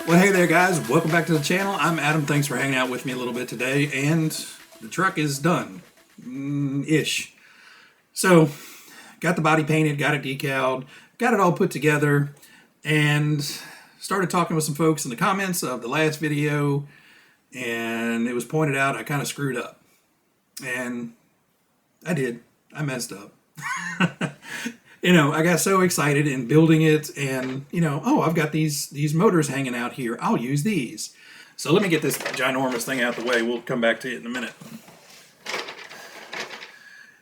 Well, hey there guys, welcome back to the channel. I'm Adam. Thanks for hanging out with me a little bit today, and the truck is done ish. So got the body painted, got it decaled, got it all put together, and started talking with some folks in the comments of the last video, and it was pointed out I kind of screwed up. And I did. I messed up. I got so excited in building it, and oh, I've got these motors hanging out here. I'll use these. So let me get this ginormous thing out of the way. We'll come back to it in a minute.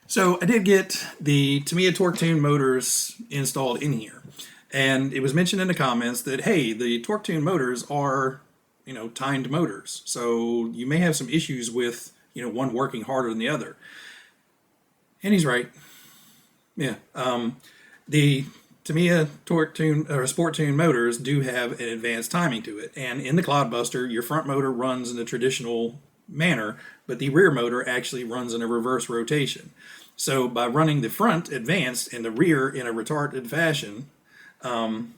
So I did get the Tamiya Torque Tune motors installed in here, and it was mentioned in the comments that hey, the Torque Tune motors are timed motors, so you may have some issues with one working harder than the other. And he's right. Yeah, the Tamiya Torque Tune or Sport Tune motors do have an advanced timing to it, and in the Clod Buster, your front motor runs in the traditional manner, but the rear motor actually runs in a reverse rotation. So by running the front advanced and the rear in a retarded fashion, and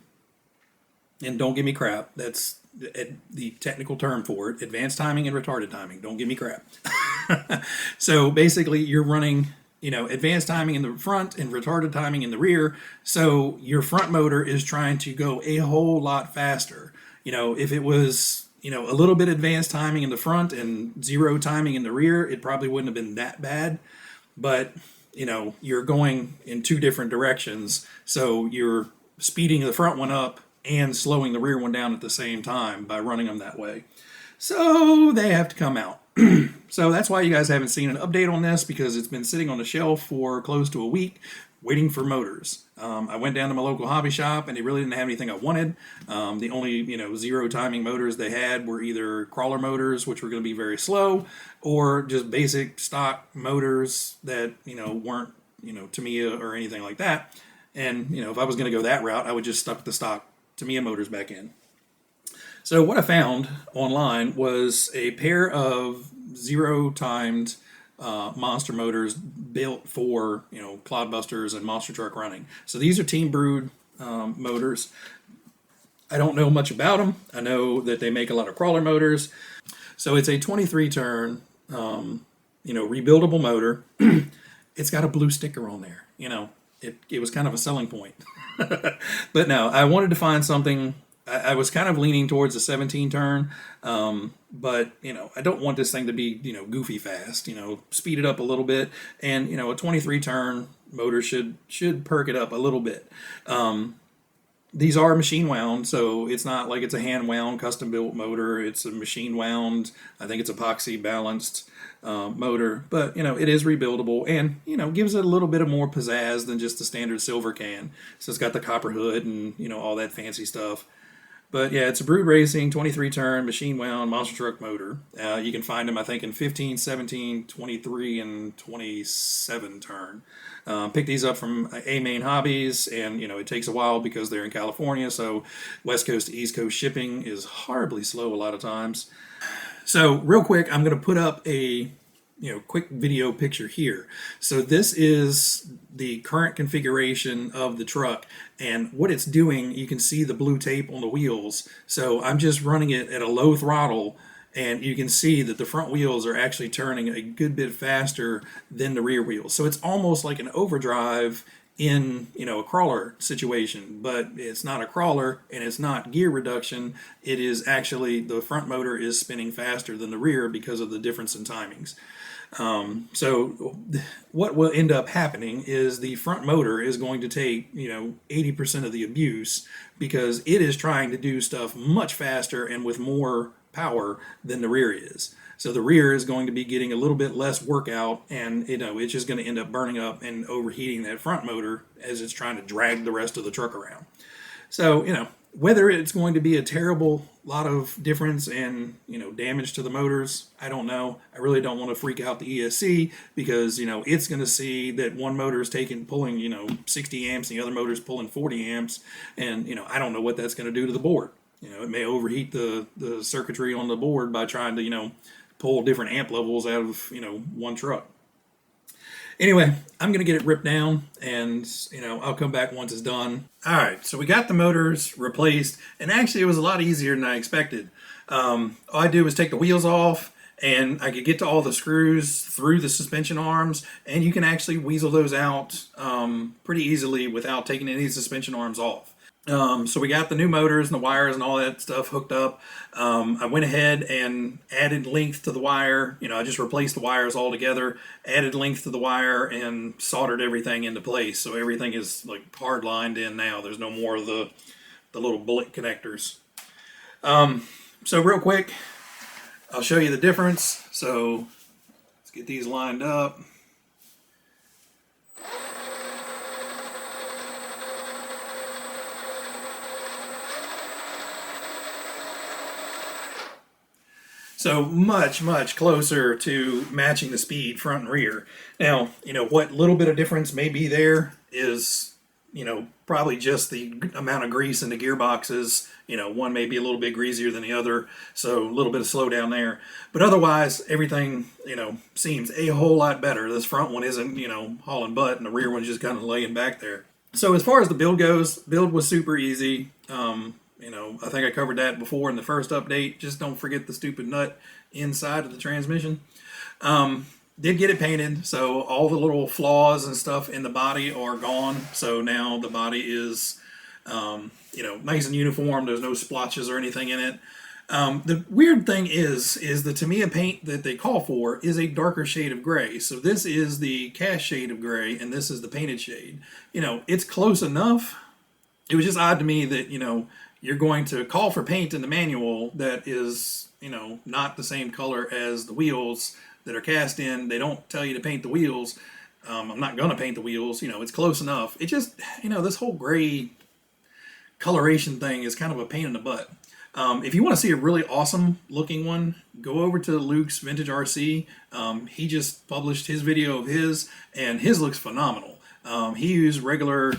don't give me crap, that's the technical term for it, advanced timing and retarded timing. Don't give me crap. So basically, you're running advanced timing in the front and retarded timing in the rear. So your front motor is trying to go a whole lot faster. If it was, a little bit advanced timing in the front and zero timing in the rear, it probably wouldn't have been that bad. But, you're going in two different directions. So you're speeding the front one up and slowing the rear one down at the same time by running them that way. So they have to come out. So that's why you guys haven't seen an update on this, because it's been sitting on the shelf for close to a week waiting for motors. I went down to my local hobby shop and they really didn't have anything I wanted. The only zero timing motors they had were either crawler motors, which were going to be very slow, or just basic stock motors that weren't Tamiya or anything like that. And if I was going to go that route, I would just stuck the stock Tamiya motors back in. So what I found online was a pair of zero-timed monster motors built for Clod Busters and monster truck running. So these are team brewed motors. I don't know much about them. I know that they make a lot of crawler motors. So it's a 23-turn, rebuildable motor. It's got a blue sticker on there. It was kind of a selling point. But no, I wanted to find something. I was kind of leaning towards a 17-turn, but I don't want this thing to be goofy fast. Speed it up a little bit, and a 23-turn motor should perk it up a little bit. These are machine wound, so it's not like it's a hand wound custom built motor. It's a machine wound. I think it's epoxy balanced motor, but it is rebuildable, and gives it a little bit of more pizzazz than just the standard silver can. So it's got the copper hood and all that fancy stuff. But yeah, it's a Brood Racing 23-turn machine wound monster truck motor. You can find them, I think, in 15, 17, 23, and 27-turn. Pick these up from A-Main Hobbies, and it takes a while because they're in California, so West Coast to East Coast shipping is horribly slow a lot of times. So real quick, I'm going to put up a quick video picture here. So this is the current configuration of the truck, and what it's doing, you can see the blue tape on the wheels. So I'm just running it at a low throttle, and you can see that the front wheels are actually turning a good bit faster than the rear wheels. So it's almost like an overdrive in a crawler situation, but it's not a crawler and it's not gear reduction. It is actually the front motor is spinning faster than the rear because of the difference in timings. So what will end up happening is the front motor is going to take 80% of the abuse, because it is trying to do stuff much faster and with more power than the rear is. So the rear is going to be getting a little bit less workout, and it's just going to end up burning up and overheating that front motor as it's trying to drag the rest of the truck around. So whether it's going to be a terrible lot of difference and damage to the motors, I don't know. I really don't want to freak out the ESC, because it's going to see that one motor is pulling 60 amps and the other motor is pulling 40 amps, and I don't know what that's going to do to the board. It may overheat the circuitry on the board by trying to pull different amp levels out of one truck. Anyway, I'm going to get it ripped down, and I'll come back once it's done. All right, so we got the motors replaced, and actually it was a lot easier than I expected. All I did was take the wheels off, and I could get to all the screws through the suspension arms, and you can actually weasel those out pretty easily without taking any suspension arms off. So we got the new motors and the wires and all that stuff hooked up. I went ahead and added length to the wire. I just replaced the wires all together, added length to the wire, and soldered everything into place. So everything is like hard lined in now. There's no more of the little bullet connectors. So real quick, I'll show you the difference. So let's get these lined up. So much, much closer to matching the speed front and rear. Now, what little bit of difference may be there is, probably just the amount of grease in the gearboxes. One may be a little bit greasier than the other, so a little bit of slowdown there. But otherwise, everything, seems a whole lot better. This front one isn't, hauling butt, and the rear one's just kind of laying back there. So as far as the build goes, build was super easy. I think I covered that before in the first update. Just don't forget the stupid nut inside of the transmission. Did get it painted, so all the little flaws and stuff in the body are gone. So now the body is, nice and uniform. There's no splotches or anything in it. The weird thing is the Tamiya paint that they call for is a darker shade of gray. So this is the cast shade of gray, and this is the painted shade. It's close enough. It was just odd to me that, you're going to call for paint in the manual that is, not the same color as the wheels that are cast in. They don't tell you to paint the wheels. I'm not going to paint the wheels. It's close enough. It just, this whole gray coloration thing is kind of a pain in the butt. If you want to see a really awesome looking one, go over to Luke's Vintage RC. He just published his video of his, and his looks phenomenal. He used regular,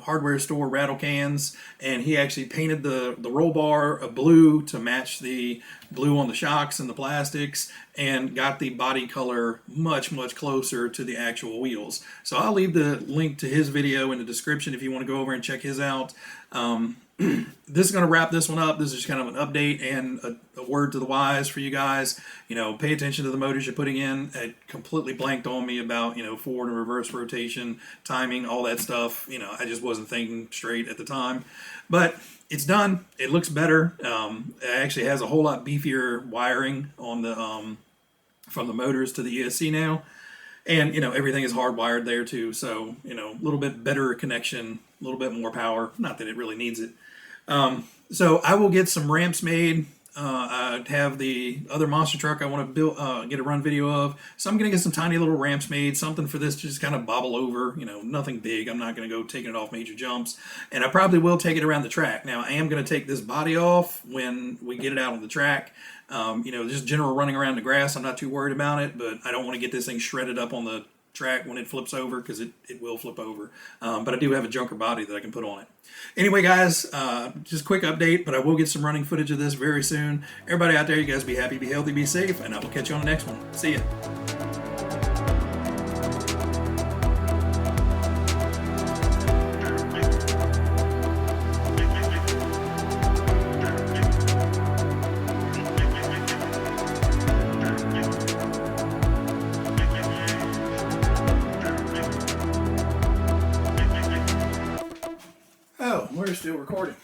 hardware store rattle cans, and he actually painted the roll bar a blue to match the blue on the shocks and the plastics, and got the body color much, much closer to the actual wheels. So I'll leave the link to his video in the description if you want to go over and check his out. This is going to wrap this one up. This is just kind of an update and a word to the wise for you guys. Pay attention to the motors you're putting in. It completely blanked on me about, forward and reverse rotation, timing, all that stuff. I just wasn't thinking straight at the time. But it's done. It looks better. It actually has a whole lot beefier wiring on the from the motors to the ESC now. And, everything is hardwired there too. So, a little bit better connection, a little bit more power. Not that it really needs it. So I will get some ramps made. I have the other monster truck I want to build, get a run video of. So I'm going to get some tiny little ramps made, something for this to just kind of bobble over, nothing big. I'm not going to go taking it off major jumps. And I probably will take it around the track. Now, I am going to take this body off when we get it out on the track. Just general running around the grass, I'm not too worried about it, but I don't want to get this thing shredded up on the track when it flips over, because it will flip over. But I do have a junker body that I can put on it. Anyway, guys, just a quick update, but I will get some running footage of this very soon. Everybody out there, you guys be happy, be healthy, be safe, and I will catch you on the next one. See ya. Oh, we're still recording.